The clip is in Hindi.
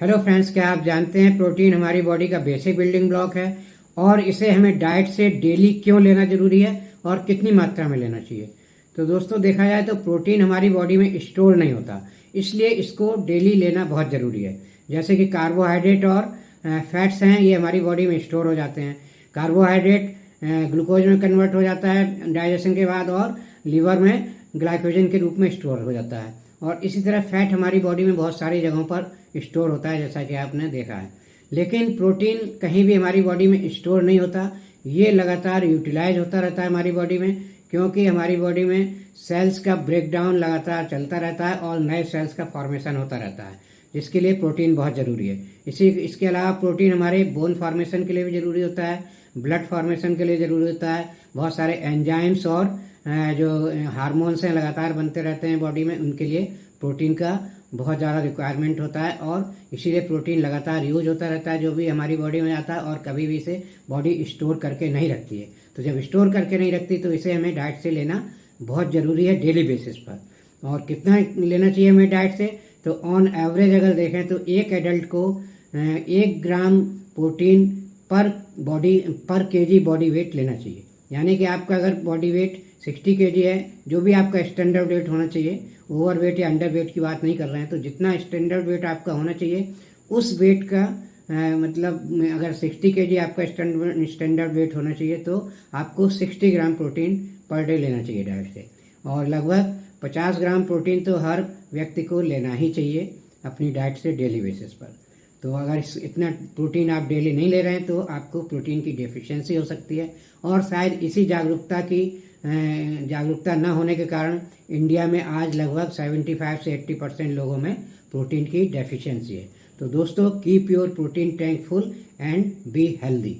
हेलो फ्रेंड्स, क्या आप जानते हैं प्रोटीन हमारी बॉडी का बेसिक बिल्डिंग ब्लॉक है और इसे हमें डाइट से डेली क्यों लेना जरूरी है और कितनी मात्रा में लेना चाहिए। तो दोस्तों, देखा जाए तो प्रोटीन हमारी बॉडी में स्टोर नहीं होता, इसलिए इसको डेली लेना बहुत ज़रूरी है। जैसे कि कार्बोहाइड्रेट और फैट्स हैं, ये हमारी बॉडी में स्टोर हो जाते हैं। कार्बोहाइड्रेट ग्लूकोज में कन्वर्ट हो जाता है डाइजेशन के बाद और लीवर में ग्लाइकोजन के रूप में स्टोर हो जाता है। और इसी तरह फैट हमारी बॉडी में बहुत सारी जगहों पर स्टोर होता है, जैसा कि आपने देखा है। लेकिन प्रोटीन कहीं भी हमारी बॉडी में स्टोर नहीं होता, ये लगातार यूटिलाइज होता रहता है हमारी बॉडी में, क्योंकि हमारी बॉडी में सेल्स का ब्रेकडाउन लगातार चलता रहता है और नए सेल्स का फॉर्मेशन होता रहता है, जिसके लिए प्रोटीन बहुत ज़रूरी है। इसके अलावा प्रोटीन हमारे बोन फॉर्मेशन के लिए भी ज़रूरी होता है, ब्लड फॉर्मेशन के लिए ज़रूरी होता है। बहुत सारे एंजाइम्स और जो हार्मोन्स हैं लगातार बनते रहते हैं बॉडी में, उनके लिए प्रोटीन का बहुत ज़्यादा रिक्वायरमेंट होता है और इसीलिए प्रोटीन लगातार यूज होता रहता है जो भी हमारी बॉडी में आता है, और कभी भी इसे बॉडी स्टोर करके नहीं रखती है। तो जब स्टोर करके नहीं रखती तो इसे हमें डाइट से लेना बहुत ज़रूरी है डेली बेसिस पर। और कितना लेना चाहिए हमें डाइट से, तो ऑन एवरेज अगर देखें तो एक एडल्ट को 1 ग्राम प्रोटीन पर केजी बॉडी वेट लेना चाहिए। यानी कि आपका अगर बॉडी वेट 60 केजी है, जो भी आपका स्टैंडर्ड वेट होना चाहिए, ओवर वेट या अंडर वेट की बात नहीं कर रहे हैं, तो जितना स्टैंडर्ड वेट आपका होना चाहिए उस वेट का मतलब अगर 60 केजी आपका स्टैंडर्ड वेट होना चाहिए तो आपको 60 ग्राम प्रोटीन पर डे लेना चाहिए डाइट से। और लगभग 50 ग्राम प्रोटीन तो हर व्यक्ति को लेना ही चाहिए अपनी डाइट से डेली बेसिस पर। तो अगर इतना प्रोटीन आप डेली नहीं ले रहे हैं तो आपको प्रोटीन की डेफिशिएंसी हो सकती है। और शायद इसी जागरूकता न होने के कारण इंडिया में आज लगभग 75 से 80% लोगों में प्रोटीन की डेफिशिएंसी है। तो दोस्तों, keep your protein tank full and be healthy.